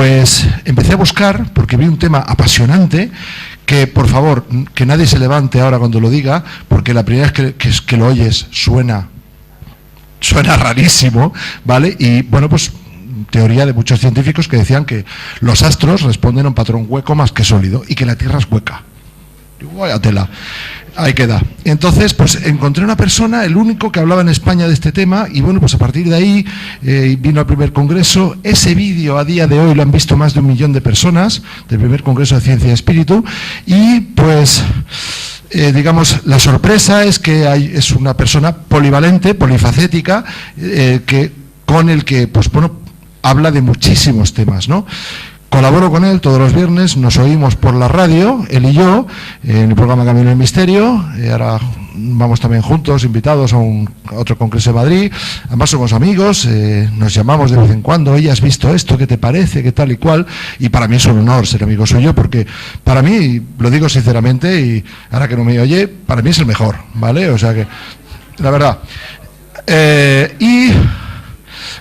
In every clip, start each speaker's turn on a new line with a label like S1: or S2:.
S1: pues empecé a buscar, porque vi un tema apasionante, que por favor, que nadie se levante ahora cuando lo diga, porque la primera vez que lo oyes suena rarísimo, ¿vale? Y bueno, pues teoría de muchos científicos que decían que los astros responden a un patrón hueco más que sólido y que la Tierra es hueca. Digo, vaya tela. Ahí queda. Entonces, pues encontré una persona, el único que hablaba en España de este tema, y bueno, pues a partir de ahí vino al primer congreso. Ese vídeo a día de hoy lo han visto más de 1 millón de personas, del primer congreso de Ciencia y Espíritu, y pues, digamos, la sorpresa es que es una persona polivalente, polifacética, con el que, pues bueno, habla de muchísimos temas, ¿no? Colaboro con él todos los viernes, nos oímos por la radio, él y yo, en el programa Camino del Misterio. Ahora vamos también juntos, invitados a otro congreso de Madrid. Además somos amigos, nos llamamos de vez en cuando. Oye, ¿has visto esto? ¿Qué te parece? ¿Qué tal y cual? Y para mí es un honor ser amigo suyo, porque para mí, lo digo sinceramente, y ahora que no me oye, para mí es el mejor, ¿vale? O sea que, la verdad.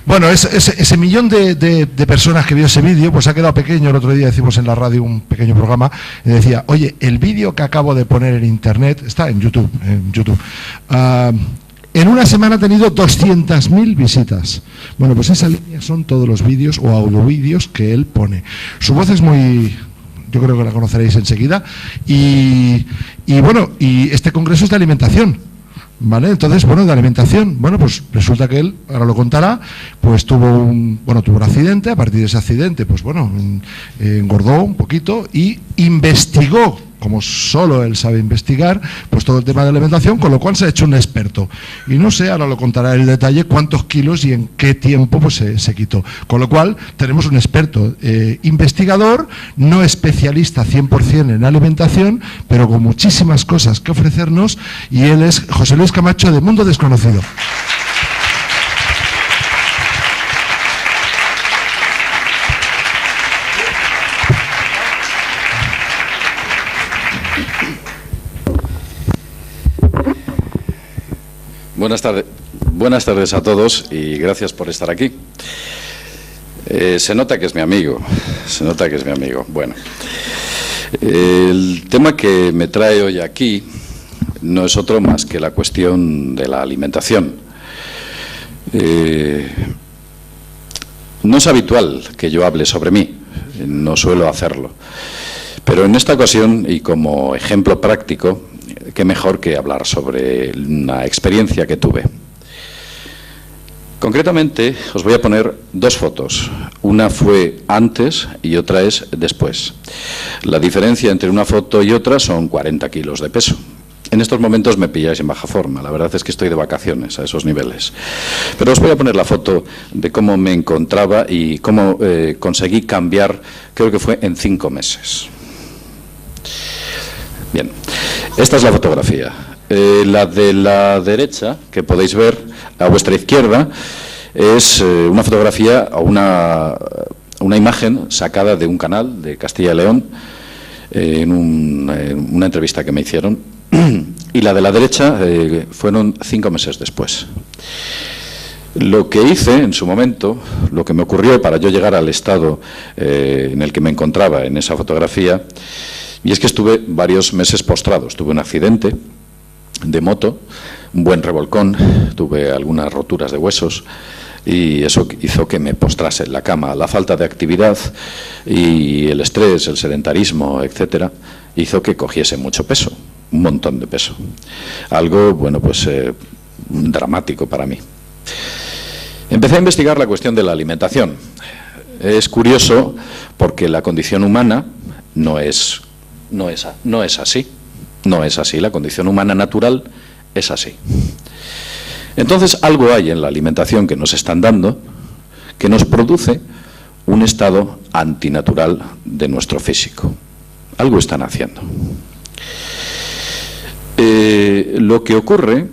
S1: Bueno, ese millón de personas que vio ese vídeo, pues ha quedado pequeño. El otro día decimos en la radio un pequeño programa y decía, oye, el vídeo que acabo de poner en internet, está en YouTube, en una semana ha tenido 200.000 visitas. Bueno, pues esa línea son todos los vídeos o audiovídeos que él pone. Su voz es muy... yo creo que la conoceréis enseguida. Y bueno, y este congreso es de alimentación. ¿Vale? Entonces, bueno, de alimentación, bueno, pues resulta que él, ahora lo contará, pues tuvo un accidente. A partir de ese accidente, pues bueno, engordó un poquito y investigó, como solo él sabe investigar, pues todo el tema de alimentación, con lo cual se ha hecho un experto. Y no sé, ahora lo contará en detalle cuántos kilos y en qué tiempo pues se quitó. Con lo cual tenemos un experto investigador, no especialista 100% en alimentación, pero con muchísimas cosas que ofrecernos, y él es José Luis Camacho, de Mundo Desconocido.
S2: Buenas tardes a todos y gracias por estar aquí. Se nota que es mi amigo, Bueno, el tema que me trae hoy aquí no es otro más que la cuestión de la alimentación. No es habitual que yo hable sobre mí, no suelo hacerlo, pero en esta ocasión, y como ejemplo práctico, qué mejor que hablar sobre una experiencia que tuve. Concretamente, os voy a poner 2 fotos. Una fue antes y otra es después. La diferencia entre una foto y otra son 40 kilos de peso. En estos momentos me pilláis en baja forma, la verdad es que estoy de vacaciones a esos niveles. Pero os voy a poner la foto de cómo me encontraba y cómo conseguí cambiar, creo que fue en 5 meses. Bien, esta es la fotografía. La de la derecha, que podéis ver a vuestra izquierda, es una fotografía o una imagen sacada de un canal de Castilla y León en una entrevista que me hicieron, y la de la derecha fueron 5 meses después. Lo que hice en su momento, lo que me ocurrió para yo llegar al estado en el que me encontraba en esa fotografía, y es que estuve varios meses postrado. Tuve un accidente de moto, un buen revolcón, tuve algunas roturas de huesos y eso hizo que me postrase en la cama. La falta de actividad y el estrés, el sedentarismo, etcétera, hizo que cogiese mucho peso, un montón de peso. Algo, bueno, pues dramático para mí. Empecé a investigar la cuestión de la alimentación. Es curioso porque la condición humana no es así. No es así, la condición humana natural es así. Entonces, algo hay en la alimentación que nos están dando que nos produce un estado antinatural de nuestro físico. Algo están haciendo. Lo que ocurre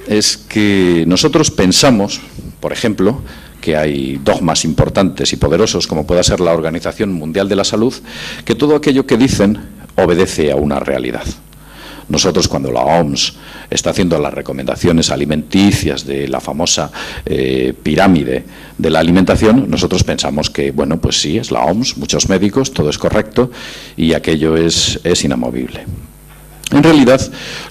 S2: es que nosotros pensamos, por ejemplo, que hay dogmas importantes y poderosos, como pueda ser la Organización Mundial de la Salud, que todo aquello que dicen obedece a una realidad. Nosotros, cuando la OMS está haciendo las recomendaciones alimenticias de la famosa pirámide de la alimentación, nosotros pensamos que, bueno, pues sí, es la OMS, muchos médicos, todo es correcto y aquello es inamovible. En realidad,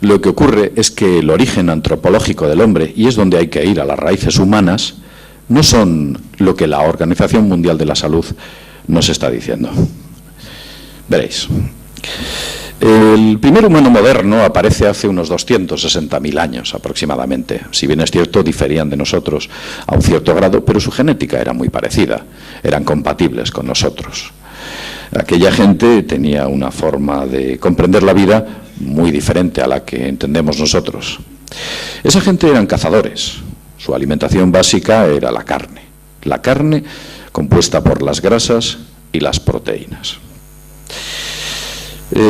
S2: lo que ocurre es que el origen antropológico del hombre, y es donde hay que ir a las raíces humanas, no son lo que la Organización Mundial de la Salud nos está diciendo. Veréis. El primer humano moderno aparece hace unos 260.000 años aproximadamente. Si bien es cierto, diferían de nosotros a un cierto grado, pero su genética era muy parecida, eran compatibles con nosotros. Aquella gente tenía una forma de comprender la vida muy diferente a la que entendemos nosotros. Esa gente eran cazadores. Su alimentación básica era la carne compuesta por las grasas y las proteínas.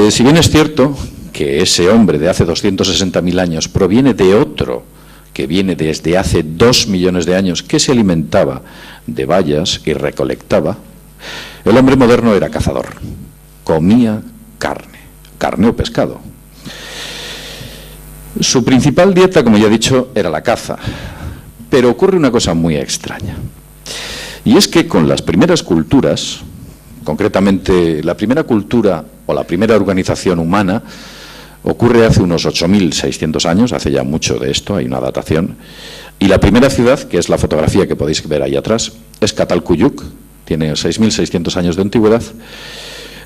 S2: Si bien es cierto que ese hombre de hace 260.000 años proviene de otro que viene desde hace 2 millones de años, que se alimentaba de bayas y recolectaba, el hombre moderno era cazador, comía carne o pescado. Su principal dieta, como ya he dicho, era la caza, pero ocurre una cosa muy extraña, y es que con las primeras culturas, concretamente la primera cultura o la primera organización humana, ocurre hace unos 8.600 años, hace ya mucho de esto, hay una datación, y la primera ciudad, que es la fotografía que podéis ver ahí atrás, es Catalcuyuk, tiene 6.600 años de antigüedad.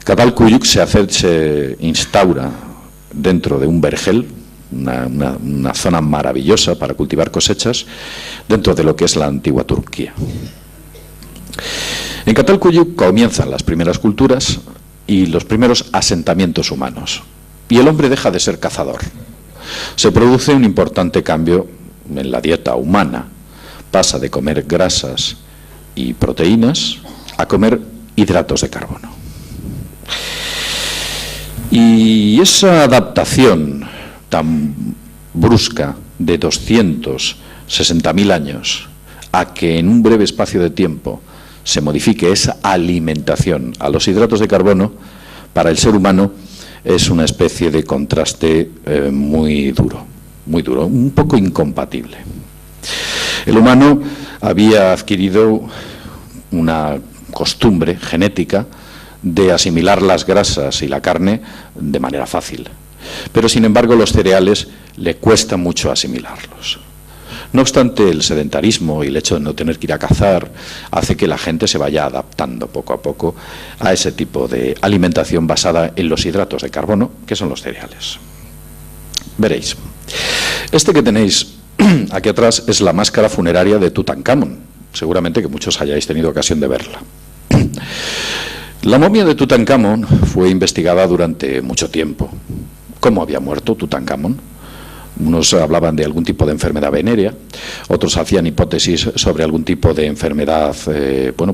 S2: Catalcuyuk se instaura dentro de un vergel, una zona maravillosa para cultivar cosechas, dentro de lo que es la antigua Turquía. En Catalcuyuk comienzan las primeras culturas y los primeros asentamientos humanos, y el hombre deja de ser cazador. Se produce un importante cambio en la dieta humana, pasa de comer grasas y proteínas a comer hidratos de carbono. Y esa adaptación tan brusca de 260.000 años a que en un breve espacio de tiempo se modifique esa alimentación a los hidratos de carbono, para el ser humano es una especie de contraste muy duro, un poco incompatible. El humano había adquirido una costumbre genética de asimilar las grasas y la carne de manera fácil, pero sin embargo los cereales le cuesta mucho asimilarlos. No obstante, el sedentarismo y el hecho de no tener que ir a cazar hace que la gente se vaya adaptando poco a poco a ese tipo de alimentación basada en los hidratos de carbono, que son los cereales. Veréis, este que tenéis aquí atrás es la máscara funeraria de Tutankamón. Seguramente que muchos hayáis tenido ocasión de verla. La momia de Tutankamón fue investigada durante mucho tiempo. ¿Cómo había muerto Tutankamón? Unos hablaban de algún tipo de enfermedad venérea, otros hacían hipótesis sobre algún tipo de enfermedad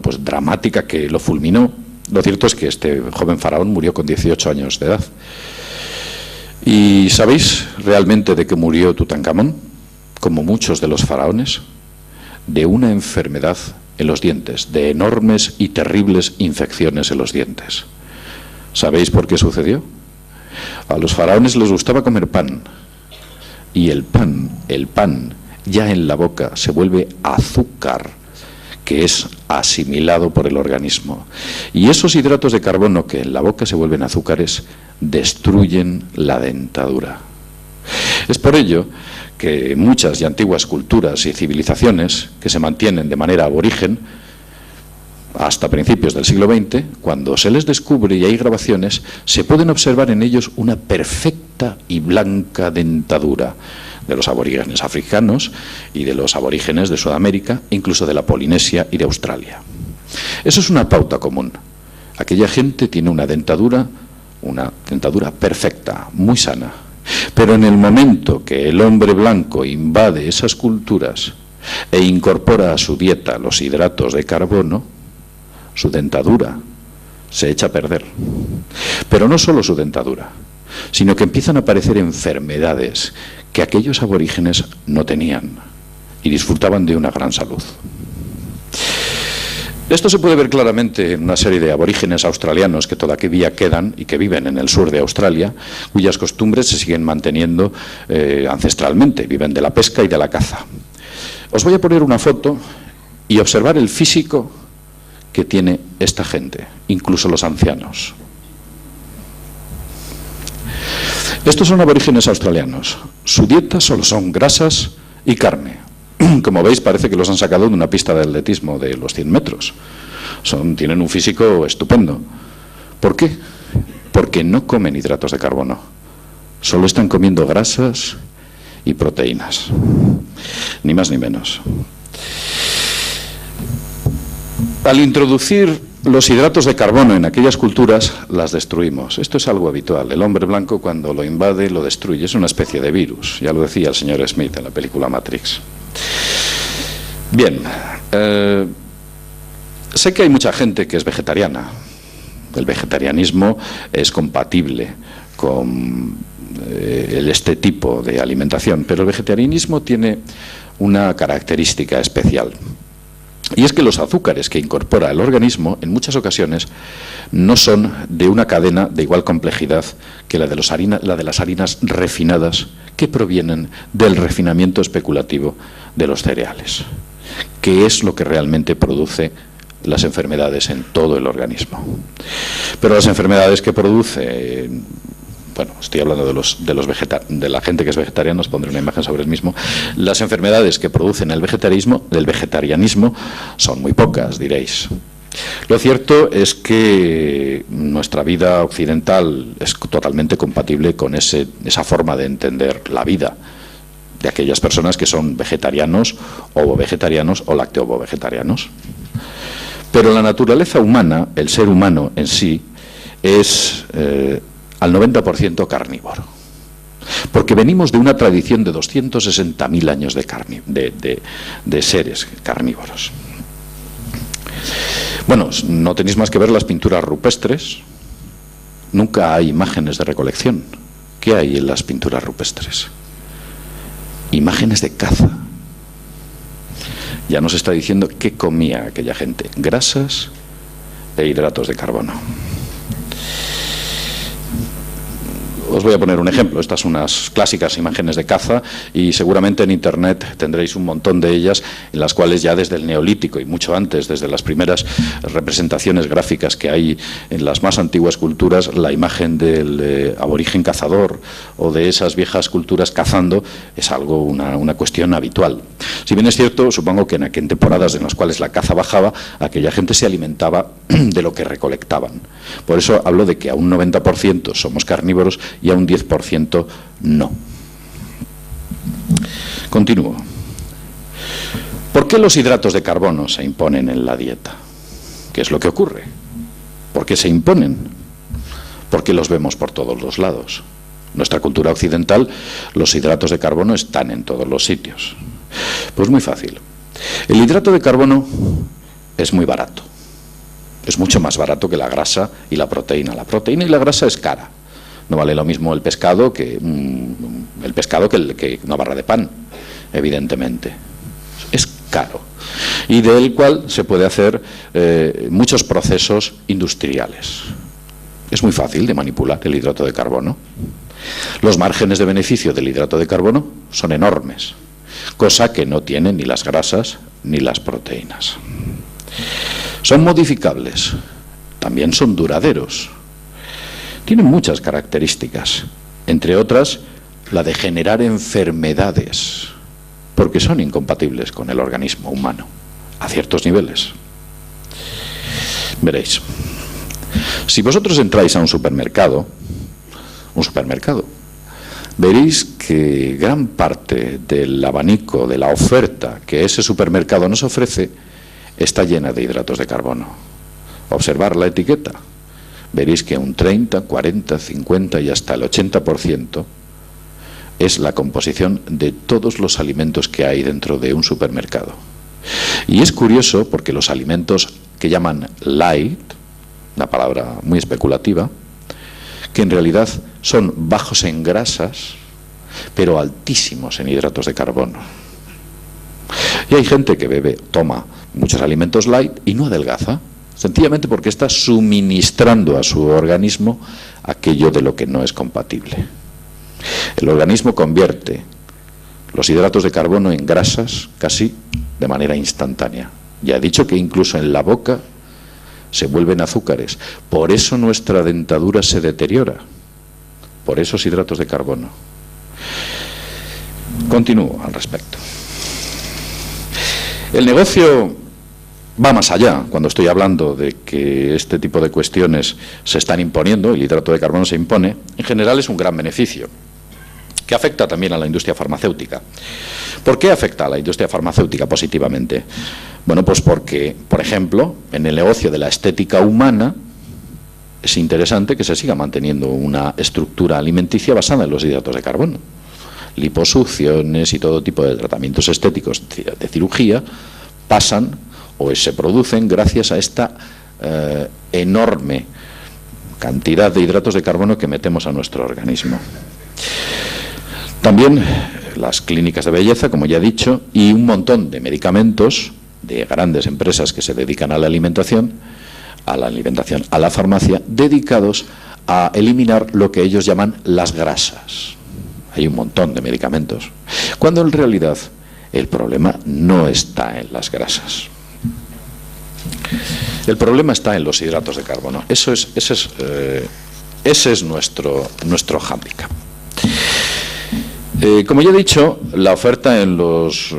S2: pues dramática que lo fulminó. Lo cierto es que este joven faraón murió con 18 años de edad. ¿Y sabéis realmente de qué murió Tutankamón? Como muchos de los faraones, de una enfermedad en los dientes, de enormes y terribles infecciones en los dientes. ¿Sabéis por qué sucedió? A los faraones les gustaba comer pan, y el pan ya en la boca se vuelve azúcar, que es asimilado por el organismo. Y esos hidratos de carbono que en la boca se vuelven azúcares destruyen la dentadura. Es por ello que muchas y antiguas culturas y civilizaciones que se mantienen de manera aborigen hasta principios del siglo XX, cuando se les descubre y hay grabaciones, se pueden observar en ellos una perfecta y blanca dentadura de los aborígenes africanos y de los aborígenes de Sudamérica, incluso de la Polinesia y de Australia. Eso es una pauta común. Aquella gente tiene una dentadura perfecta, muy sana. Pero en el momento que el hombre blanco invade esas culturas e incorpora a su dieta los hidratos de carbono, su dentadura se echa a perder. Pero no solo su dentadura, sino que empiezan a aparecer enfermedades que aquellos aborígenes no tenían y disfrutaban de una gran salud. Esto se puede ver claramente en una serie de aborígenes australianos que todavía quedan y que viven en el sur de Australia, cuyas costumbres se siguen manteniendo ancestralmente, viven de la pesca y de la caza. Os voy a poner una foto y observar el físico que tiene esta gente, incluso los ancianos. Estos son aborígenes australianos. Su dieta solo son grasas y carne. Como veis, parece que los han sacado de una pista de atletismo de los 100 metros. Tienen un físico estupendo. ¿Por qué? Porque no comen hidratos de carbono. Solo están comiendo grasas y proteínas. Ni más ni menos. Al introducir los hidratos de carbono en aquellas culturas, las destruimos. Esto es algo habitual. El hombre blanco, cuando lo invade, lo destruye. Es una especie de virus. Ya lo decía el señor Smith en la película Matrix. Bien, sé que hay mucha gente que es vegetariana. El vegetarianismo es compatible con este tipo de alimentación, pero el vegetarianismo tiene una característica especial. Y es que los azúcares que incorpora el organismo, en muchas ocasiones, no son de una cadena de igual complejidad que la de las harinas refinadas que provienen del refinamiento especulativo de los cereales, que es lo que realmente produce las enfermedades en todo el organismo. Pero las enfermedades que produce, bueno, estoy hablando de la gente que es vegetariana, os pondré una imagen sobre el mismo. Las enfermedades que producen el vegetarianismo son muy pocas, diréis. Lo cierto es que nuestra vida occidental es totalmente compatible con esa forma de entender la vida de aquellas personas que son vegetarianos o lacteo-vegetarianos. Pero la naturaleza humana, el ser humano en sí, es al 90% carnívoro. Porque venimos de una tradición de 260.000 años de seres carnívoros. Bueno, no tenéis más que ver las pinturas rupestres. Nunca hay imágenes de recolección. ¿Qué hay en las pinturas rupestres? Imágenes de caza. Ya nos está diciendo qué comía aquella gente: grasas e hidratos de carbono. Os voy a poner un ejemplo. Estas son unas clásicas imágenes de caza y seguramente en Internet tendréis un montón de ellas en las cuales ya desde el Neolítico y mucho antes, desde las primeras representaciones gráficas que hay en las más antiguas culturas, la imagen del aborigen cazador o de esas viejas culturas cazando es algo, una cuestión habitual. Si bien es cierto, supongo que en temporadas en las cuales la caza bajaba, aquella gente se alimentaba de lo que recolectaban. Por eso hablo de que a un 90% somos carnívoros y a un 10% no. Continúo. ¿Por qué los hidratos de carbono se imponen en la dieta? ¿Qué es lo que ocurre? ¿Por qué se imponen? Porque los vemos por todos los lados. En nuestra cultura occidental, los hidratos de carbono están en todos los sitios. Pues muy fácil. El hidrato de carbono es muy barato. Es mucho más barato que la grasa y la proteína. La proteína y la grasa es cara. No vale lo mismo el pescado que una barra de pan, evidentemente. Es caro. Y del cual se puede hacer muchos procesos industriales. Es muy fácil de manipular el hidrato de carbono. Los márgenes de beneficio del hidrato de carbono son enormes, cosa que no tienen ni las grasas ni las proteínas. Son modificables, también son duraderos. Tienen muchas características, entre otras la de generar enfermedades, porque son incompatibles con el organismo humano, a ciertos niveles. Veréis, si vosotros entráis a un supermercado, veréis que gran parte del abanico, de la oferta que ese supermercado nos ofrece, está llena de hidratos de carbono. Observar la etiqueta. Veréis que un 30, 40, 50 y hasta el 80% es la composición de todos los alimentos que hay dentro de un supermercado. Y es curioso porque los alimentos que llaman light, una palabra muy especulativa, que en realidad son bajos en grasas, pero altísimos en hidratos de carbono. Y hay gente que toma muchos alimentos light y no adelgaza, sencillamente porque está suministrando a su organismo aquello de lo que no es compatible. El organismo convierte los hidratos de carbono en grasas casi de manera instantánea. Ya he dicho que incluso en la boca se vuelven azúcares. Por eso nuestra dentadura se deteriora, por esos hidratos de carbono. Continúo al respecto. El negocio va más allá. Cuando estoy hablando de que este tipo de cuestiones se están imponiendo, el hidrato de carbono se impone, en general es un gran beneficio, que afecta también a la industria farmacéutica. ¿Por qué afecta a la industria farmacéutica positivamente? Bueno, pues porque, por ejemplo, en el negocio de la estética humana, es interesante que se siga manteniendo una estructura alimenticia basada en los hidratos de carbono. Liposucciones y todo tipo de tratamientos estéticos de cirugía pasan o se producen gracias a esta enorme cantidad de hidratos de carbono que metemos a nuestro organismo. También las clínicas de belleza, como ya he dicho, y un montón de medicamentos de grandes empresas que se dedican a la alimentación, a la farmacia, dedicados a eliminar lo que ellos llaman las grasas. Hay un montón de medicamentos, cuando en realidad el problema no está en las grasas. El problema está en los hidratos de carbono. Ese es nuestro hándicap. Como ya he dicho, la oferta en los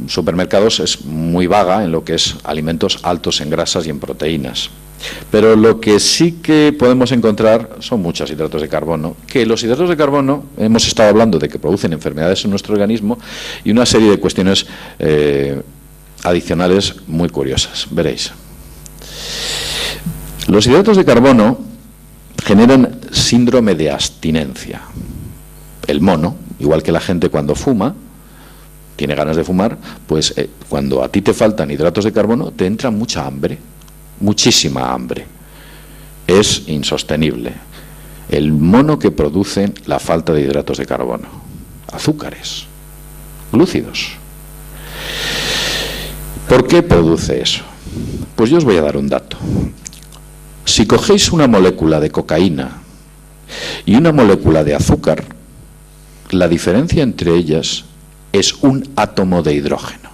S2: supermercados es muy vaga en lo que es alimentos altos en grasas y en proteínas. Pero lo que sí que podemos encontrar son muchos hidratos de carbono, que los hidratos de carbono, hemos estado hablando de que producen enfermedades en nuestro organismo y una serie de cuestiones adicionales muy curiosas. Veréis. Los hidratos de carbono generan síndrome de abstinencia. El mono, igual que la gente cuando fuma, tiene ganas de fumar, pues cuando a ti te faltan hidratos de carbono, te entra mucha hambre, muchísima hambre. Es insostenible. El mono que produce la falta de hidratos de carbono, azúcares, glúcidos. ¿Por qué produce eso? Pues yo os voy a dar un dato. Si cogéis una molécula de cocaína y una molécula de azúcar, la diferencia entre ellas es un átomo de hidrógeno.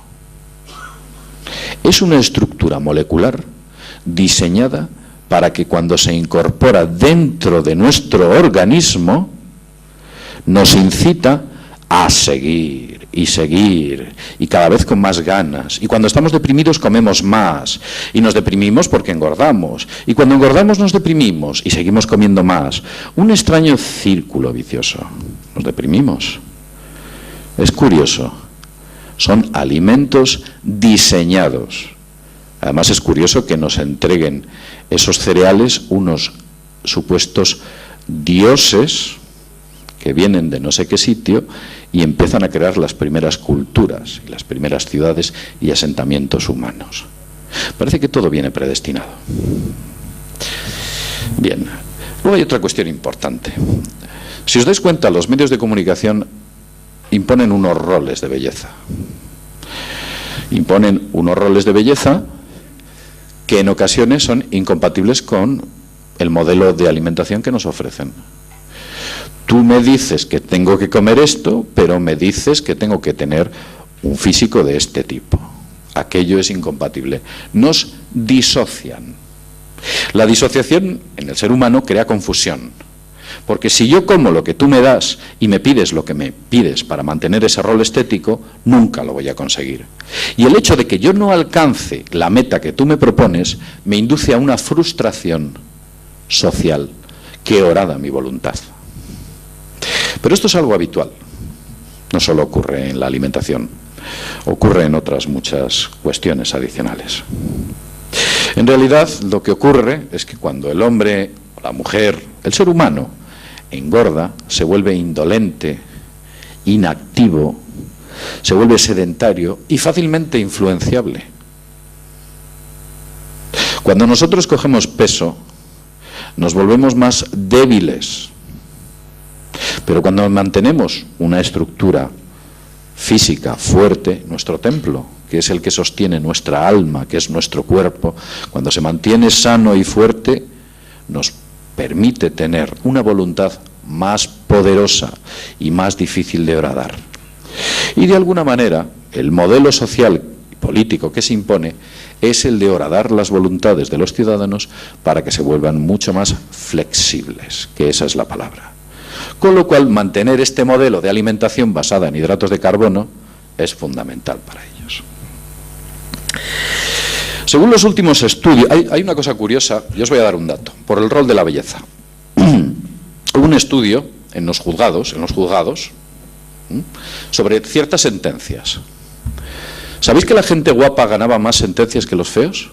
S2: Es una estructura molecular diseñada para que cuando se incorpora dentro de nuestro organismo nos incita a seguir y cada vez con más ganas. Y cuando estamos deprimidos comemos más y nos deprimimos porque engordamos. Y cuando engordamos nos deprimimos y seguimos comiendo más. Un extraño círculo vicioso. Nos deprimimos. Es curioso. Son alimentos diseñados. Además es curioso que nos entreguen esos cereales unos supuestos dioses que vienen de no sé qué sitio y empiezan a crear las primeras culturas y las primeras ciudades y asentamientos humanos. Parece que todo viene predestinado. Bien, luego hay otra cuestión importante. Si os dais cuenta, los medios de comunicación imponen unos roles de belleza. Imponen unos roles de belleza que en ocasiones son incompatibles con el modelo de alimentación que nos ofrecen. Tú me dices que tengo que comer esto, pero me dices que tengo que tener un físico de este tipo. Aquello es incompatible. Nos disocian. La disociación en el ser humano crea confusión. Porque si yo como lo que tú me das y me pides lo que me pides para mantener ese rol estético, nunca lo voy a conseguir. Y el hecho de que yo no alcance la meta que tú me propones me induce a una frustración social que horada mi voluntad. Pero esto es algo habitual. No solo ocurre en la alimentación, ocurre en otras muchas cuestiones adicionales. En realidad, lo que ocurre es que cuando el hombre, la mujer, el ser humano, engorda, se vuelve indolente, inactivo, se vuelve sedentario y fácilmente influenciable. Cuando nosotros cogemos peso, nos volvemos más débiles. Pero cuando mantenemos una estructura física fuerte, nuestro templo, que es el que sostiene nuestra alma, que es nuestro cuerpo, cuando se mantiene sano y fuerte, nos permite tener una voluntad más poderosa y más difícil de horadar. Y de alguna manera, el modelo social y político que se impone es el de horadar las voluntades de los ciudadanos para que se vuelvan mucho más flexibles, que esa es la palabra. Con lo cual, mantener este modelo de alimentación basada en hidratos de carbono es fundamental para ellos. Según los últimos estudios, hay una cosa curiosa, yo os voy a dar un dato, por el rol de la belleza. Hubo un estudio en los juzgados, sobre ciertas sentencias. ¿Sabéis que la gente guapa ganaba más sentencias que los feos?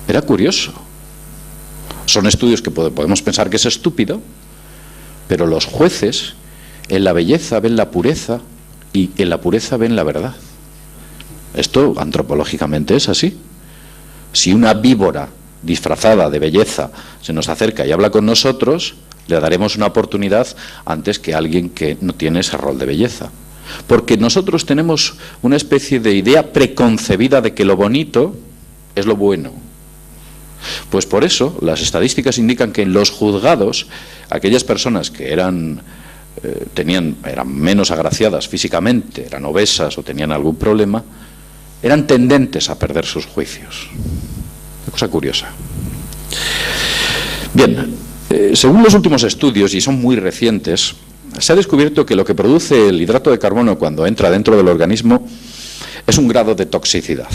S2: Era curioso. Son estudios que podemos pensar que es estúpido, pero los jueces en la belleza ven la pureza y en la pureza ven la verdad. Esto antropológicamente es así. Si una víbora disfrazada de belleza se nos acerca y habla con nosotros, le daremos una oportunidad antes que alguien que no tiene ese rol de belleza. Porque nosotros tenemos una especie de idea preconcebida de que lo bonito es lo bueno. Pues por eso las estadísticas indican que en los juzgados, aquellas personas que eran menos agraciadas físicamente, eran obesas o tenían algún problema, eran tendentes a perder sus juicios. Una cosa curiosa. Bien, según los últimos estudios, y son muy recientes, se ha descubierto que lo que produce el hidrato de carbono cuando entra dentro del organismo es un grado de toxicidad.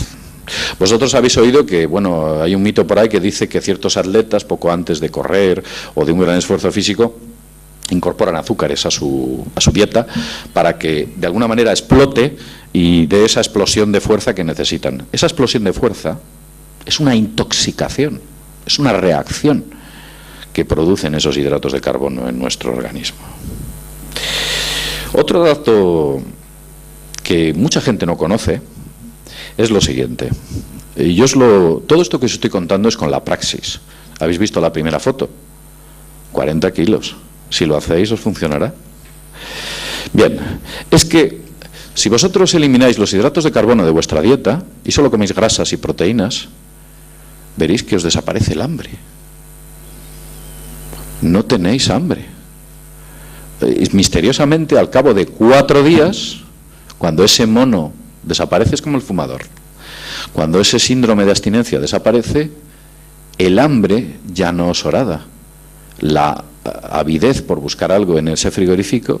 S2: Vosotros habéis oído que, bueno, hay un mito por ahí que dice que ciertos atletas, poco antes de correr o de un gran esfuerzo físico, incorporan azúcares a su dieta para que de alguna manera explote y dé esa explosión de fuerza que necesitan. Esa explosión de fuerza es una intoxicación, es una reacción que producen esos hidratos de carbono en nuestro organismo. Otro dato que mucha gente no conoce es lo siguiente. Todo esto que os estoy contando es con la praxis. ¿Habéis visto la primera foto? 40 kilos. Si lo hacéis, os funcionará. Bien, es que si vosotros elimináis los hidratos de carbono de vuestra dieta y solo coméis grasas y proteínas, veréis que os desaparece el hambre. No tenéis hambre. Misteriosamente, al cabo de 4 días, cuando ese mono desaparece, es como el fumador. Cuando ese síndrome de abstinencia desaparece, el hambre ya no os horada. La avidez por buscar algo en ese frigorífico,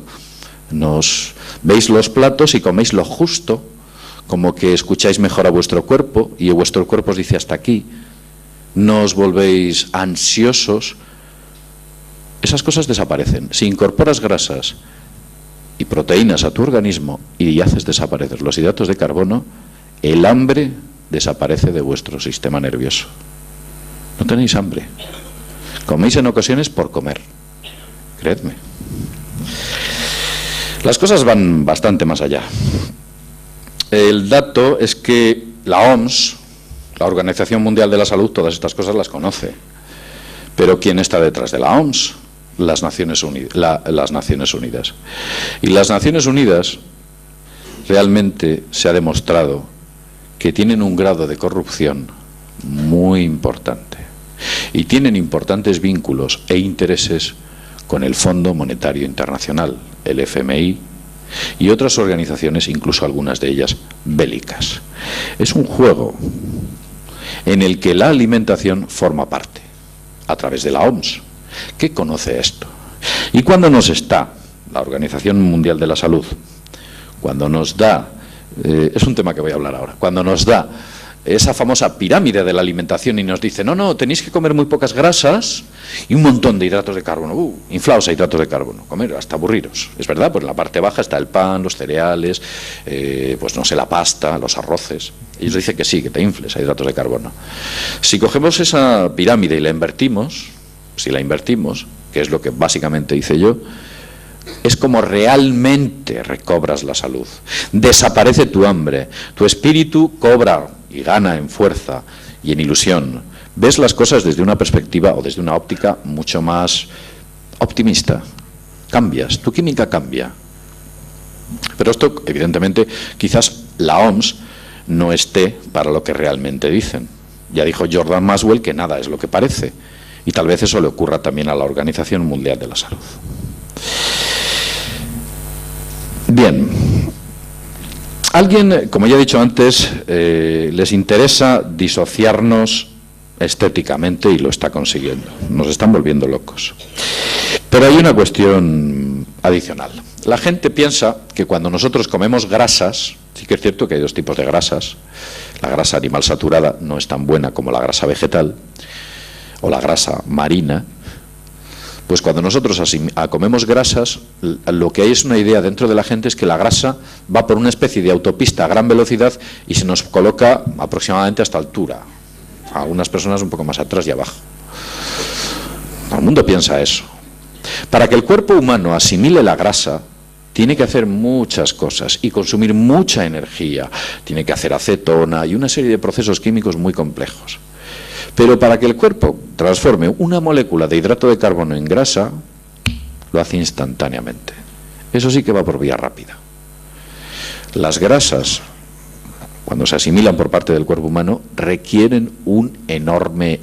S2: veis los platos y coméis lo justo, como que escucháis mejor a vuestro cuerpo y vuestro cuerpo os dice hasta aquí. No os volvéis ansiosos. Esas cosas desaparecen. Si incorporas grasas y proteínas a tu organismo y haces desaparecer los hidratos de carbono, el hambre desaparece de vuestro sistema nervioso. No tenéis hambre. Coméis en ocasiones por comer. Creedme. Las cosas van bastante más allá. El dato es que la OMS, la Organización Mundial de la Salud, todas estas cosas las conoce. Pero ¿quién está detrás de la OMS? Las Naciones Unidas. Y las Naciones Unidas realmente se ha demostrado que tienen un grado de corrupción muy importante y tienen importantes vínculos e intereses con el Fondo Monetario Internacional, el FMI, y otras organizaciones, incluso algunas de ellas bélicas. Es un juego en el que la alimentación forma parte, a través de la OMS, que conoce esto. Y cuando nos está la Organización Mundial de la Salud, cuando nos da, es un tema que voy a hablar ahora, cuando nos da esa famosa pirámide de la alimentación y nos dice, no, tenéis que comer muy pocas grasas y un montón de hidratos de carbono, inflaos a hidratos de carbono, comer hasta aburriros. Es verdad, pues en la parte baja está el pan, los cereales, pues no sé, la pasta, los arroces. Y nos dice que sí, que te infles a hidratos de carbono. Si cogemos esa pirámide y la invertimos, que es lo que básicamente hice yo, es como realmente recobras la salud. Desaparece tu hambre, tu espíritu cobra y gana en fuerza y en ilusión. Ves las cosas desde una perspectiva o desde una óptica mucho más optimista. Cambias, tu química cambia. Pero esto, evidentemente, quizás la OMS no esté para lo que realmente dicen. Ya dijo Jordan Maswell que nada es lo que parece, y tal vez eso le ocurra también a la Organización Mundial de la Salud. Bien, alguien, como ya he dicho antes, les interesa disociarnos estéticamente y lo está consiguiendo. Nos están volviendo locos. Pero hay una cuestión adicional. La gente piensa que cuando nosotros comemos grasas, sí que es cierto que hay dos tipos de grasas. La grasa animal saturada no es tan buena como la grasa vegetal o la grasa marina. Pues cuando nosotros comemos grasas, lo que hay es una idea dentro de la gente, es que la grasa va por una especie de autopista a gran velocidad y se nos coloca aproximadamente a esta altura. Algunas personas un poco más atrás y abajo. Todo el mundo piensa eso. Para que el cuerpo humano asimile la grasa, tiene que hacer muchas cosas y consumir mucha energía. Tiene que hacer acetona y una serie de procesos químicos muy complejos. Pero para que el cuerpo transforme una molécula de hidrato de carbono en grasa, lo hace instantáneamente. Eso sí que va por vía rápida. Las grasas, cuando se asimilan por parte del cuerpo humano, requieren un enorme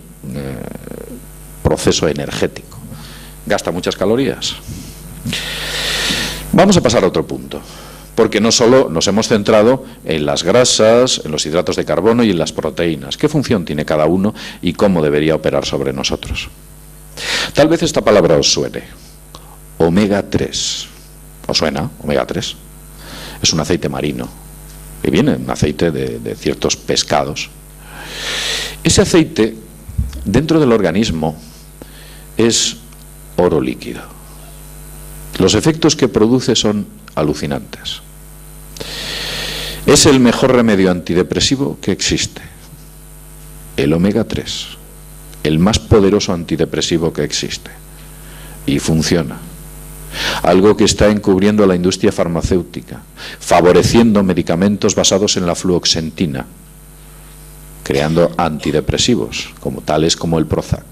S2: proceso energético. Gasta muchas calorías. Vamos a pasar a otro punto, porque no solo nos hemos centrado en las grasas, en los hidratos de carbono y en las proteínas. ¿Qué función tiene cada uno y cómo debería operar sobre nosotros? Tal vez esta palabra os suene. Omega 3. ¿Os suena? Omega 3. Es un aceite marino, que viene un aceite de ciertos pescados. Ese aceite, dentro del organismo, es oro líquido. Los efectos que produce son alucinantes. Es el mejor remedio antidepresivo que existe. El omega 3, el más poderoso antidepresivo que existe. Y funciona. Algo que está encubriendo a la industria farmacéutica, favoreciendo medicamentos basados en la fluoxetina, creando antidepresivos, como tales como el Prozac.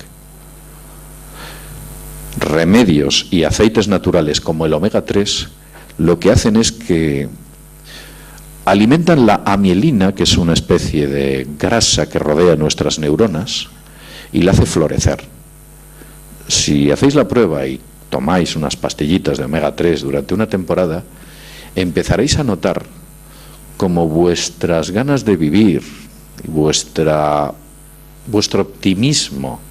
S2: Remedios y aceites naturales como el omega 3 lo que hacen es que alimentan la amielina, que es una especie de grasa que rodea nuestras neuronas, y la hace florecer. Si hacéis la prueba y tomáis unas pastillitas de omega 3 durante una temporada, empezaréis a notar como vuestras ganas de vivir, vuestro optimismo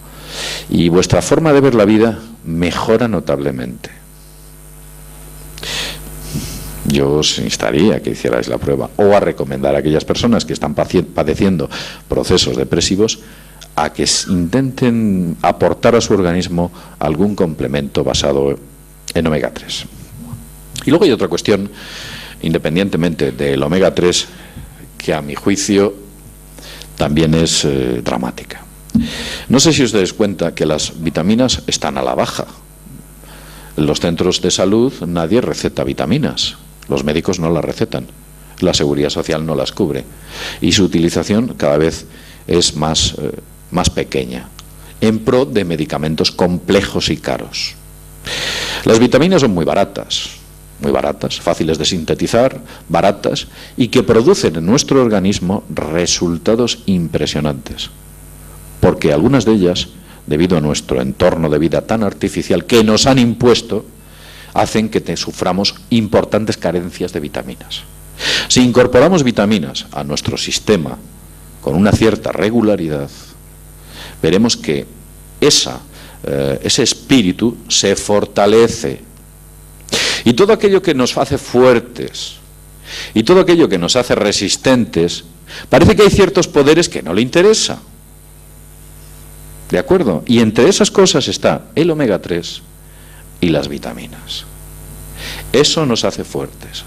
S2: y vuestra forma de ver la vida mejora notablemente. Yo os instaría a que hicierais la prueba o a recomendar a aquellas personas que están padeciendo procesos depresivos a que intenten aportar a su organismo algún complemento basado en omega 3. Y luego hay otra cuestión, independientemente del omega 3, que a mi juicio también es dramática. No sé si os dais cuenta que las vitaminas están a la baja. En los centros de salud nadie receta vitaminas. Los médicos no las recetan. La seguridad social no las cubre. Y su utilización cada vez es más pequeña, en pro de medicamentos complejos y caros. Las vitaminas son muy baratas, fáciles de sintetizar, baratas, y que producen en nuestro organismo resultados impresionantes. Porque algunas de ellas, debido a nuestro entorno de vida tan artificial que nos han impuesto, hacen que suframos importantes carencias de vitaminas. Si incorporamos vitaminas a nuestro sistema con una cierta regularidad, veremos que ese espíritu se fortalece. Y todo aquello que nos hace fuertes y todo aquello que nos hace resistentes, parece que hay ciertos poderes que no le interesa. ¿De acuerdo? Y entre esas cosas está el omega 3 y las vitaminas. Eso nos hace fuertes,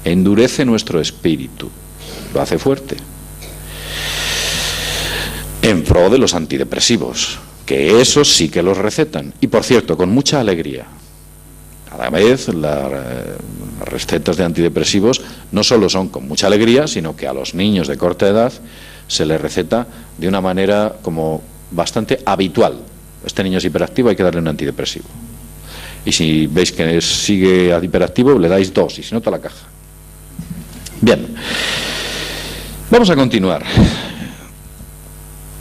S2: endurece nuestro espíritu, lo hace fuerte. En pro de los antidepresivos, que esos sí que los recetan. Y por cierto, con mucha alegría. Cada vez las recetas de antidepresivos no solo son con mucha alegría, sino que a los niños de corta edad se les receta de una manera como bastante habitual. Este niño es hiperactivo, hay que darle un antidepresivo. Y si veis que sigue hiperactivo, le dais 2, y si no, toda la caja. Bien. Vamos a continuar.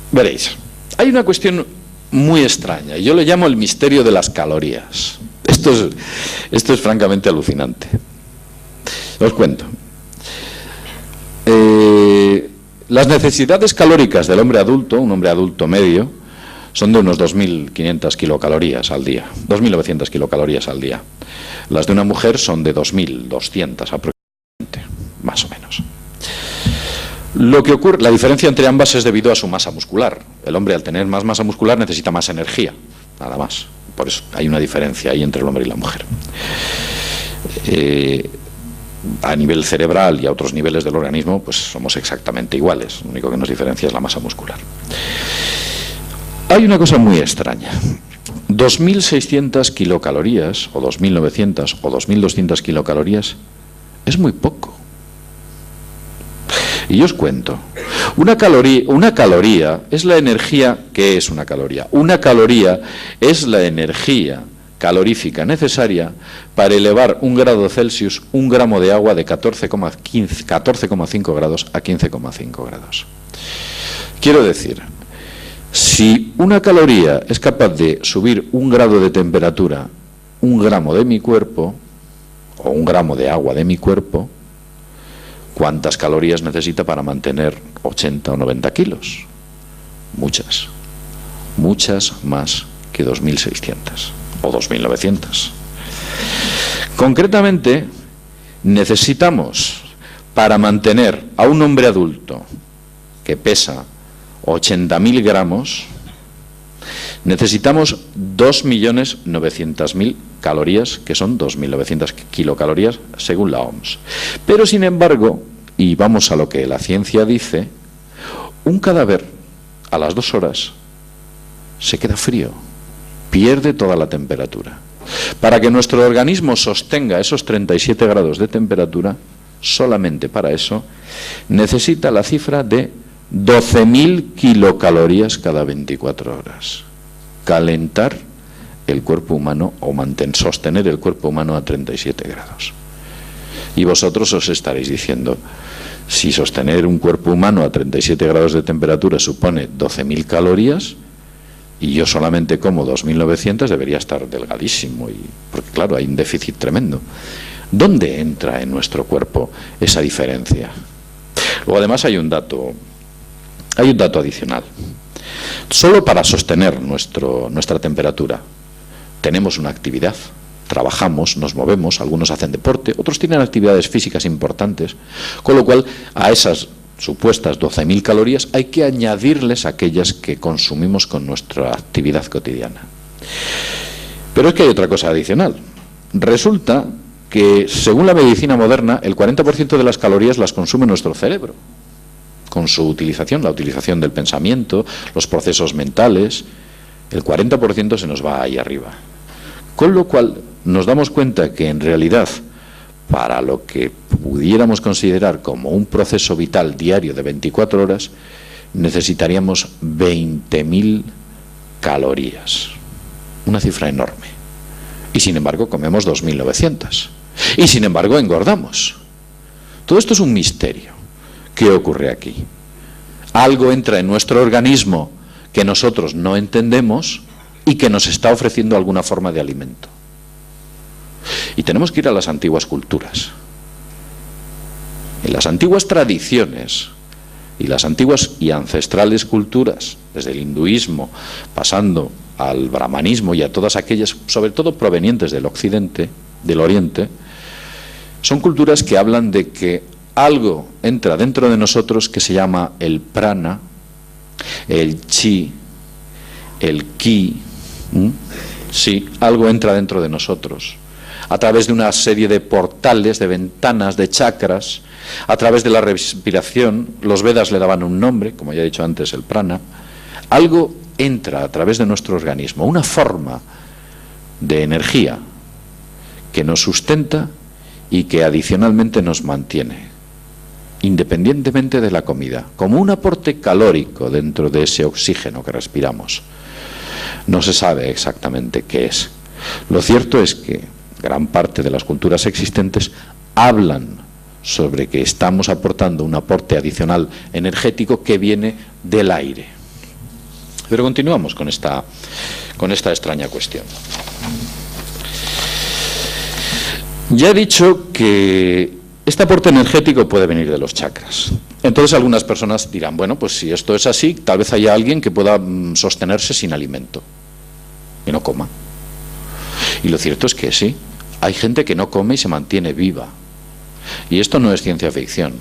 S2: Veréis, hay una cuestión muy extraña, y yo le llamo el misterio de las calorías. Esto es francamente alucinante. Os cuento. Las necesidades calóricas del hombre adulto, un hombre adulto medio, son de unos 2.500 kilocalorías al día, 2.900 kilocalorías al día. Las de una mujer son de 2.200 aproximadamente, más o menos. Lo que ocurre, la diferencia entre ambas es debido a su masa muscular. El hombre, al tener más masa muscular, necesita más energía, nada más. Por eso hay una diferencia ahí entre el hombre y la mujer. A nivel cerebral y a otros niveles del organismo, pues somos exactamente iguales. Lo único que nos diferencia es la masa muscular. Hay una cosa muy extraña. 2.600 kilocalorías, o 2.900, o 2.200 kilocalorías, es muy poco. Y yo os cuento. Una caloría es la energía. ¿Qué es una caloría? Una caloría es la energía calorífica necesaria para elevar 1 grado Celsius, 1 gramo de agua de 14,5 grados a 15,5 grados. Quiero decir, si una caloría es capaz de subir 1 grado de temperatura, 1 gramo de mi cuerpo, o 1 gramo de agua de mi cuerpo, ¿cuántas calorías necesita para mantener 80 o 90 kilos? Muchas. Muchas más que 2.600 o 2.900. Concretamente, necesitamos, para mantener a un hombre adulto que pesa 80.000 gramos, necesitamos 2.900.000 calorías, que son 2.900 kilocalorías según la OMS. Pero sin embargo, y vamos a lo que la ciencia dice, un cadáver a las 2 horas se queda frío, pierde toda la temperatura. Para que nuestro organismo sostenga esos 37 grados de temperatura, solamente para eso, necesita la cifra de 12.000 kilocalorías cada 24 horas. Calentar el cuerpo humano o sostener el cuerpo humano a 37 grados. Y vosotros os estaréis diciendo, si sostener un cuerpo humano a 37 grados de temperatura supone 12.000 calorías, y yo solamente como 2.900, debería estar delgadísimo, porque claro, hay un déficit tremendo. ¿Dónde entra en nuestro cuerpo esa diferencia? Luego además hay un dato adicional. Solo para sostener nuestra temperatura tenemos una actividad, trabajamos, nos movemos, algunos hacen deporte, otros tienen actividades físicas importantes, con lo cual a esas supuestas 12.000 calorías hay que añadirles aquellas que consumimos con nuestra actividad cotidiana. Pero es que hay otra cosa adicional. Resulta que, según la medicina moderna, el 40% de las calorías las consume nuestro cerebro, con su utilización, la utilización del pensamiento, los procesos mentales. El 40% se nos va ahí arriba. Con lo cual nos damos cuenta que en realidad, para lo que pudiéramos considerar como un proceso vital diario de 24 horas, necesitaríamos 20.000 calorías. Una cifra enorme. Y sin embargo comemos 2.900. Y sin embargo engordamos. Todo esto es un misterio. ¿Qué ocurre aquí? Algo entra en nuestro organismo que nosotros no entendemos y que nos está ofreciendo alguna forma de alimento. Y tenemos que ir a las antiguas culturas. En las antiguas tradiciones y las antiguas y ancestrales culturas, desde el hinduismo, pasando al brahmanismo y a todas aquellas, sobre todo provenientes del occidente, del oriente, son culturas que hablan de que algo entra dentro de nosotros que se llama el prana, el chi, el ki. Sí, algo entra dentro de nosotros a través de una serie de portales, de ventanas, de chakras, a través de la respiración. Los Vedas le daban un nombre, como ya he dicho antes, el prana. Algo entra a través de nuestro organismo, una forma de energía que nos sustenta y que adicionalmente nos mantiene, independientemente de la comida, como un aporte calórico dentro de ese oxígeno que respiramos. No se sabe exactamente qué es, Lo cierto es que gran parte de las culturas existentes hablan sobre que estamos aportando un aporte adicional energético que viene del aire. Pero continuamos con esta extraña cuestión. Ya he dicho que este aporte energético puede venir de los chakras. Entonces algunas personas dirán, bueno, pues si esto es así, tal vez haya alguien que pueda sostenerse sin alimento y no coma. Y lo cierto es que sí, hay gente que no come y se mantiene viva. Y esto no es ciencia ficción,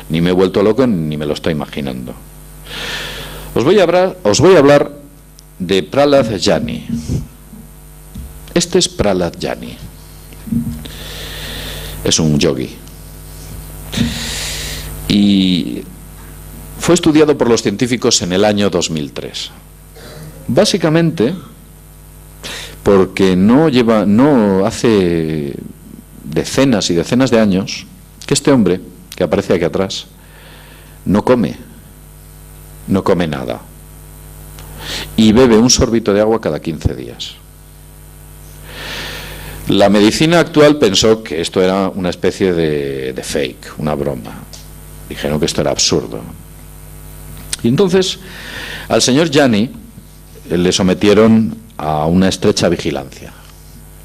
S2: ni me he vuelto loco ni me lo estoy imaginando. Os voy a hablar de Prahlad Jani. Este es Prahlad Jani. Es un yogi. Y fue estudiado por los científicos en el año 2003. Básicamente porque no hace decenas y decenas de años que este hombre, que aparece aquí atrás, no come nada y bebe un sorbito de agua cada 15 días. La medicina actual pensó que esto era una especie de fake, una broma. Dijeron que esto era absurdo. Y entonces al señor Jani le sometieron a una estrecha vigilancia.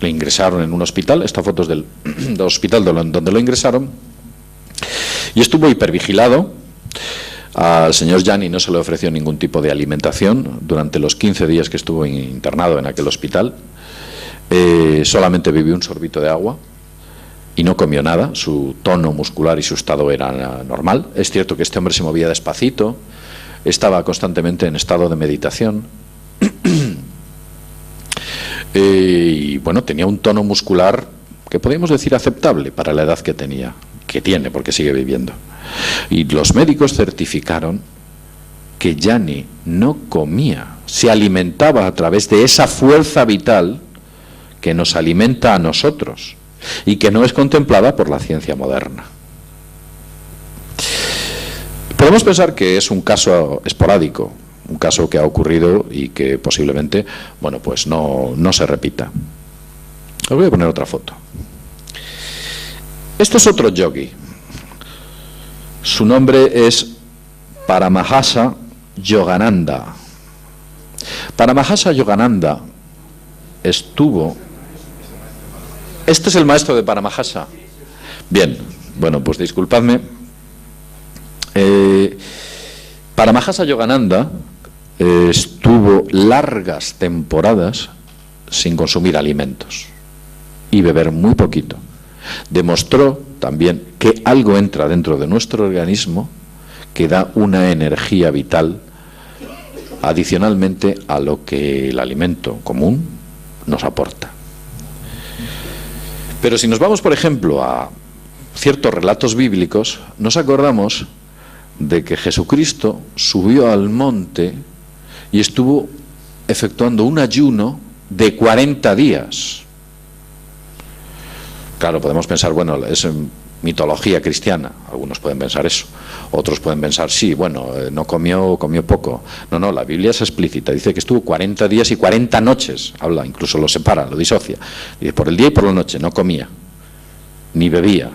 S2: Le ingresaron en un hospital, esta foto es del hospital donde lo ingresaron, y estuvo hipervigilado. Al señor Jani no se le ofreció ningún tipo de alimentación durante los 15 días que estuvo internado en aquel hospital. Solamente bebió un sorbito de agua y no comió nada. Su tono muscular y su estado era normal. Es cierto que este hombre se movía despacito, estaba constantemente en estado de meditación. Y bueno, tenía un tono muscular que podríamos decir aceptable para la edad que tiene, porque sigue viviendo. Y los médicos certificaron que Jani no comía, se alimentaba a través de esa fuerza vital que nos alimenta a nosotros y que no es contemplada por la ciencia moderna. Podemos pensar que es un caso esporádico, un caso que ha ocurrido y que posiblemente, bueno, pues no se repita. Os voy a poner otra foto. Este es otro yogi. Su nombre es Paramahasa Yogananda. Paramahasa Yogananda estuvo... ¿Este es el maestro de Paramahasa? Bien, bueno, pues disculpadme. Paramahasa Yogananda estuvo largas temporadas sin consumir alimentos y beber muy poquito. Demostró también que algo entra dentro de nuestro organismo que da una energía vital adicionalmente a lo que el alimento común nos aporta. Pero si nos vamos, por ejemplo, a ciertos relatos bíblicos, nos acordamos de que Jesucristo subió al monte y estuvo efectuando un ayuno de 40 días. Claro, podemos pensar, bueno, es mitología cristiana, algunos pueden pensar eso, otros pueden pensar, sí, bueno, no comió poco. No, la Biblia es explícita, dice que estuvo 40 días y 40 noches, habla, incluso lo separa, lo disocia, dice, por el día y por la noche, no comía, ni bebía.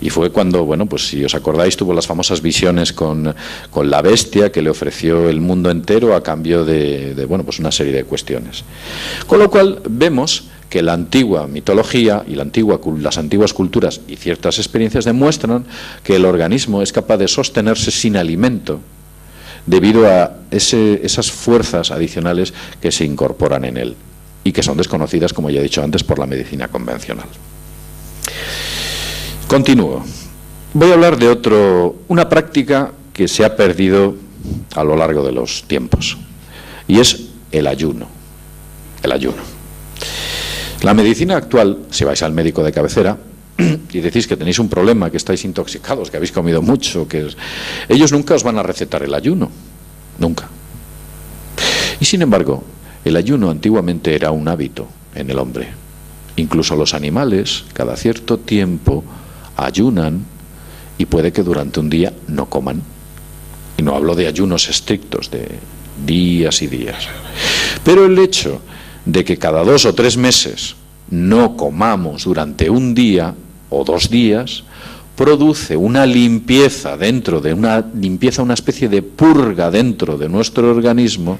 S2: Y fue cuando, bueno, pues si os acordáis, tuvo las famosas visiones con la bestia que le ofreció el mundo entero a cambio de bueno, pues una serie de cuestiones. Con lo cual vemos que la antigua mitología y las antiguas culturas y ciertas experiencias demuestran que el organismo es capaz de sostenerse sin alimento debido a esas fuerzas adicionales que se incorporan en él y que son desconocidas, como ya he dicho antes, por la medicina convencional. Continúo. Voy a hablar de una práctica que se ha perdido a lo largo de los tiempos, y es el ayuno. El ayuno. La medicina actual, si vais al médico de cabecera y decís que tenéis un problema, que estáis intoxicados, que habéis comido mucho, ellos nunca os van a recetar el ayuno, nunca. Y sin embargo, el ayuno antiguamente era un hábito en el hombre. Incluso los animales, cada cierto tiempo, ayunan y puede que durante un día no coman. Y no hablo de ayunos estrictos, de días y días. Pero el hecho de que cada 2 o 3 meses no comamos durante un día o 2 días, produce una limpieza una especie de purga dentro de nuestro organismo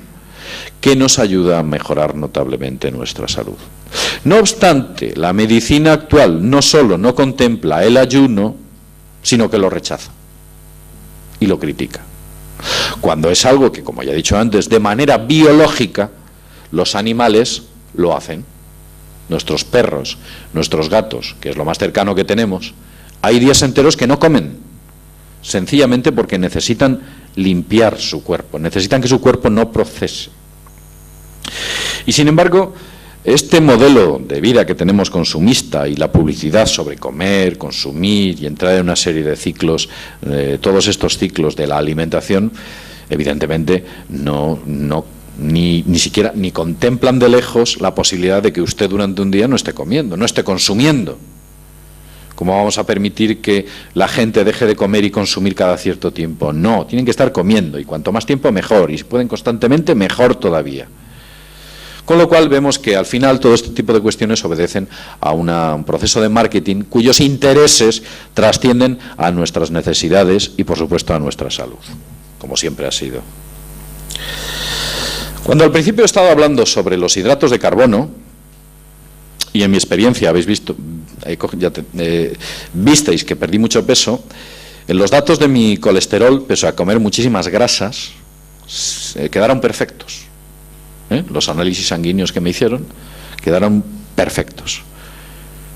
S2: que nos ayuda a mejorar notablemente nuestra salud. No obstante, la medicina actual no solo no contempla el ayuno, sino que lo rechaza y lo critica. Cuando es algo que, como ya he dicho antes, de manera biológica, los animales lo hacen. Nuestros perros, nuestros gatos, que es lo más cercano que tenemos, hay días enteros que no comen, sencillamente porque necesitan limpiar su cuerpo, necesitan que su cuerpo no procese. Y sin embargo, este modelo de vida que tenemos consumista y la publicidad sobre comer, consumir y entrar en una serie de ciclos, todos estos ciclos de la alimentación, evidentemente ni siquiera contemplan de lejos la posibilidad de que usted durante un día no esté comiendo, no esté consumiendo. ¿Cómo vamos a permitir que la gente deje de comer y consumir cada cierto tiempo? No, tienen que estar comiendo, y cuanto más tiempo mejor, y si pueden constantemente, mejor todavía. Con lo cual vemos que al final todo este tipo de cuestiones obedecen a un proceso de marketing cuyos intereses trascienden a nuestras necesidades y por supuesto a nuestra salud, como siempre ha sido. Cuando al principio he estado hablando sobre los hidratos de carbono, y en mi experiencia habéis visto, visteis que perdí mucho peso, en los datos de mi colesterol, pese a comer muchísimas grasas, quedaron perfectos. Los análisis sanguíneos que me hicieron quedaron perfectos.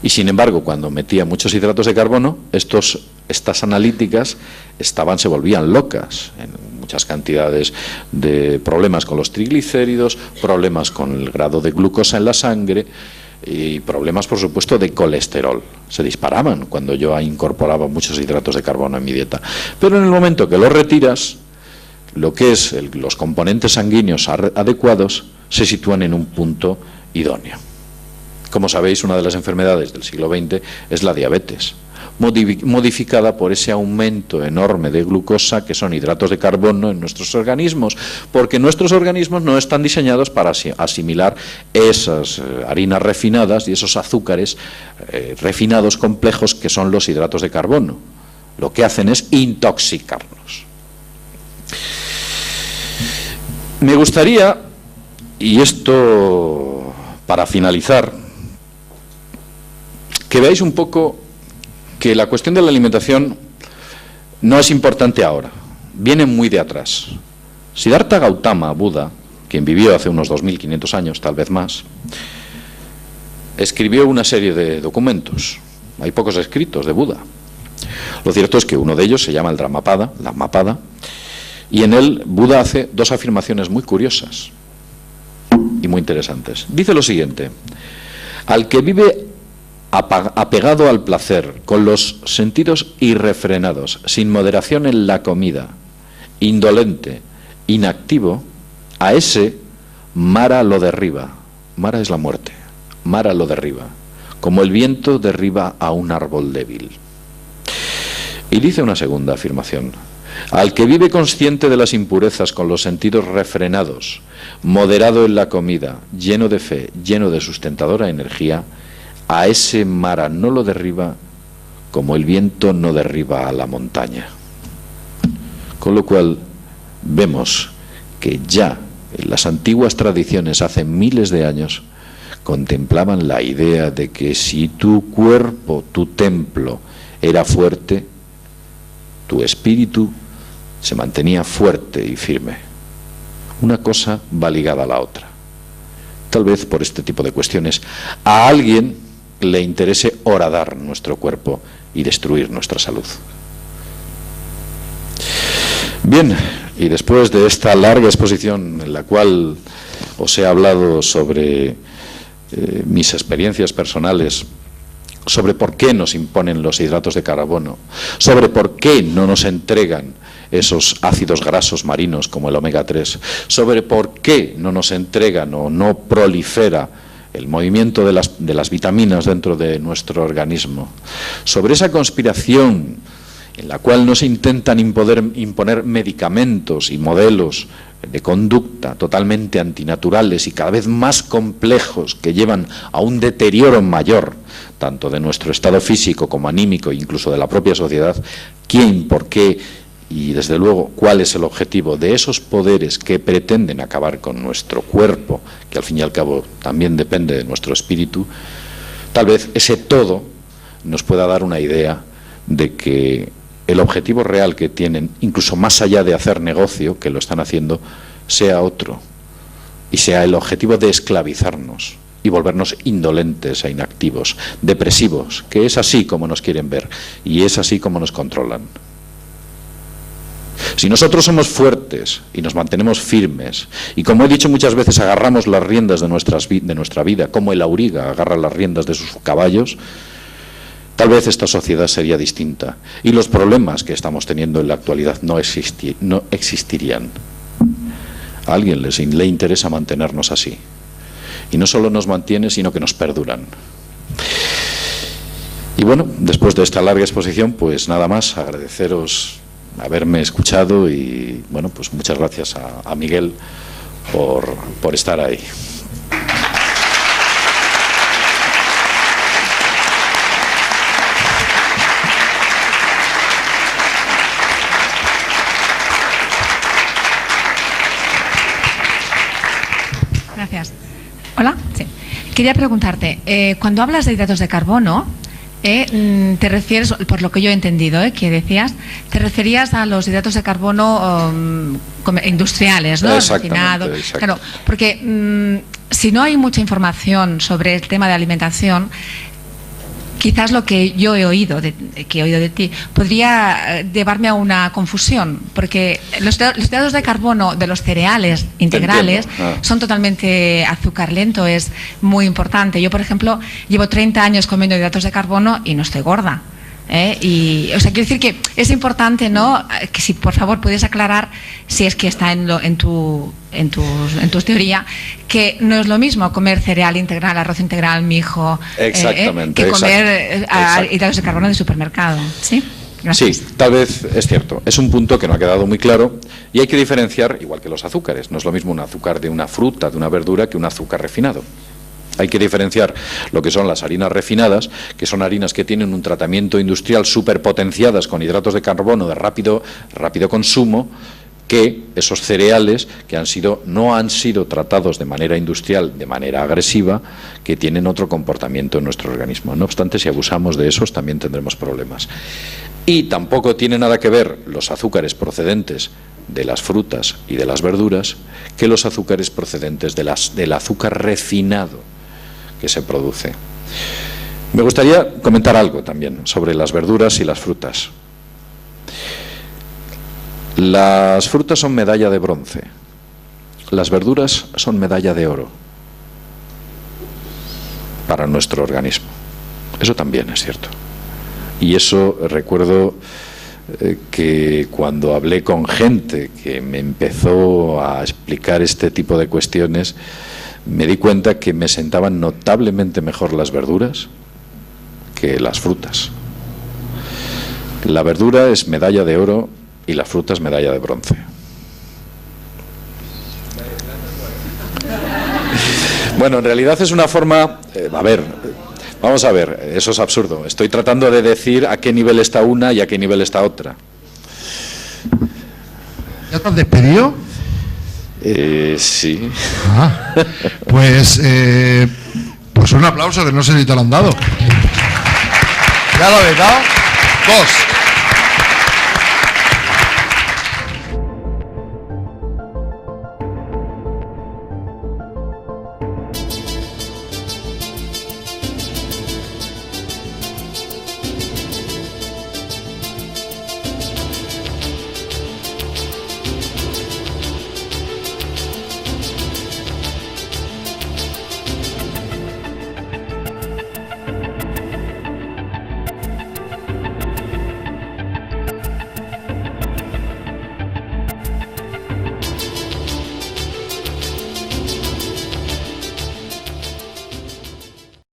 S2: Y sin embargo, cuando metía muchos hidratos de carbono, estas analíticas se volvían locas, en muchas cantidades de problemas con los triglicéridos, problemas con el grado de glucosa en la sangre y problemas, por supuesto, de colesterol. Se disparaban cuando yo incorporaba muchos hidratos de carbono en mi dieta. Pero en el momento que los retiras, lo que es los componentes sanguíneos adecuados se sitúan en un punto idóneo. Como sabéis, una de las enfermedades del siglo XX es la diabetes, modificada por ese aumento enorme de glucosa que son hidratos de carbono en nuestros organismos, porque nuestros organismos no están diseñados para asimilar esas harinas refinadas y esos azúcares refinados complejos que son los hidratos de carbono. Lo que hacen es intoxicarnos. Me gustaría, y esto para finalizar, que veáis un poco que la cuestión de la alimentación no es importante ahora, viene muy de atrás. Siddhartha Gautama, Buda, quien vivió hace unos 2500 años, tal vez más, escribió una serie de documentos. Hay pocos escritos de Buda. Lo cierto es que uno de ellos se llama el Dhammapada, y en él Buda hace 2 afirmaciones muy curiosas y muy interesantes. Dice lo siguiente: al que vive apegado al placer, con los sentidos irrefrenados, sin moderación en la comida, indolente, inactivo, a ese Mara lo derriba. Mara es la muerte. Mara lo derriba, como el viento derriba a un árbol débil. Y dice una segunda afirmación: al que vive consciente de las impurezas, con los sentidos refrenados, moderado en la comida, lleno de fe, lleno de sustentadora energía, a ese Mara no lo derriba como el viento no derriba a la montaña. Con lo cual vemos que ya en las antiguas tradiciones, hace miles de años, contemplaban la idea de que si tu cuerpo, tu templo, era fuerte, tu espíritu se mantenía fuerte y firme. Una cosa va ligada a la otra. Tal vez por este tipo de cuestiones a alguien le interese horadar nuestro cuerpo y destruir nuestra salud. Bien, y después de esta larga exposición en la cual os he hablado sobre mis experiencias personales, sobre por qué nos imponen los hidratos de carbono, sobre por qué no nos entregan esos ácidos grasos marinos como el omega 3, sobre por qué no nos entregan o no prolifera el movimiento de las vitaminas dentro de nuestro organismo, sobre esa conspiración en la cual nos intentan imponer medicamentos y modelos de conducta totalmente antinaturales y cada vez más complejos que llevan a un deterioro mayor, tanto de nuestro estado físico como anímico, incluso de la propia sociedad, quién, por qué y desde luego cuál es el objetivo de esos poderes que pretenden acabar con nuestro cuerpo, que al fin y al cabo también depende de nuestro espíritu, tal vez ese todo nos pueda dar una idea de que el objetivo real que tienen, incluso más allá de hacer negocio, que lo están haciendo, sea otro, y sea el objetivo de esclavizarnos y volvernos indolentes e inactivos, depresivos, que es así como nos quieren ver y es así como nos controlan. Si nosotros somos fuertes y nos mantenemos firmes, y como he dicho muchas veces, agarramos las riendas de nuestra vida, como el auriga agarra las riendas de sus caballos, tal vez esta sociedad sería distinta y los problemas que estamos teniendo en la actualidad no existirían. A alguien le interesa mantenernos así. Y no solo nos mantiene, sino que nos perduran. Y bueno, después de esta larga exposición, pues nada más, agradeceros haberme escuchado y bueno, pues muchas gracias a Miguel por estar ahí.
S3: Gracias. Hola. Sí. Quería preguntarte, cuando hablas de hidratos de carbono, te refieres, por lo que yo he entendido, que decías, te referías a los hidratos de carbono industriales, ¿no?
S2: Exactamente.
S3: Claro, porque si no hay mucha información sobre el tema de alimentación, quizás lo que yo he oído de ti podría llevarme a una confusión, porque los hidratos de carbono de los cereales integrales son totalmente azúcar lento, es muy importante. Yo, por ejemplo, llevo 30 años comiendo hidratos de carbono y no estoy gorda. Y, o sea, quiero decir que es importante, ¿no?, que si por favor puedes aclarar, si es que está en tu teoría, que no es lo mismo comer cereal integral, arroz integral, mijo, que comer hidratos de carbono de supermercado. ¿Sí? Gracias.
S2: Sí, tal vez es cierto. Es un punto que no ha quedado muy claro y hay que diferenciar, igual que los azúcares. No es lo mismo un azúcar de una fruta, de una verdura, que un azúcar refinado. Hay que diferenciar lo que son las harinas refinadas, que son harinas que tienen un tratamiento industrial superpotenciadas con hidratos de carbono de rápido consumo, que esos cereales que no han sido tratados de manera industrial, de manera agresiva, que tienen otro comportamiento en nuestro organismo. No obstante, si abusamos de esos también tendremos problemas. Y tampoco tiene nada que ver los azúcares procedentes de las frutas y de las verduras que los azúcares procedentes del azúcar refinado que se produce. Me gustaría comentar algo también sobre las verduras y las frutas. Las frutas son medalla de bronce, las verduras son medalla de oro para nuestro organismo. Eso también es cierto. Y eso recuerdo que cuando hablé con gente que me empezó a explicar este tipo de cuestiones, me di cuenta que me sentaban notablemente mejor las verduras que las frutas. La verdura es medalla de oro y la fruta es medalla de bronce. Bueno, en realidad es una forma... vamos a ver, eso es absurdo. Estoy tratando de decir a qué nivel está una y a qué nivel está otra.
S1: ¿Ya te has despedido?
S2: Sí.
S1: Pues un aplauso, que no sé si te lo han dado. ¿Ya lo habéis dado? 2.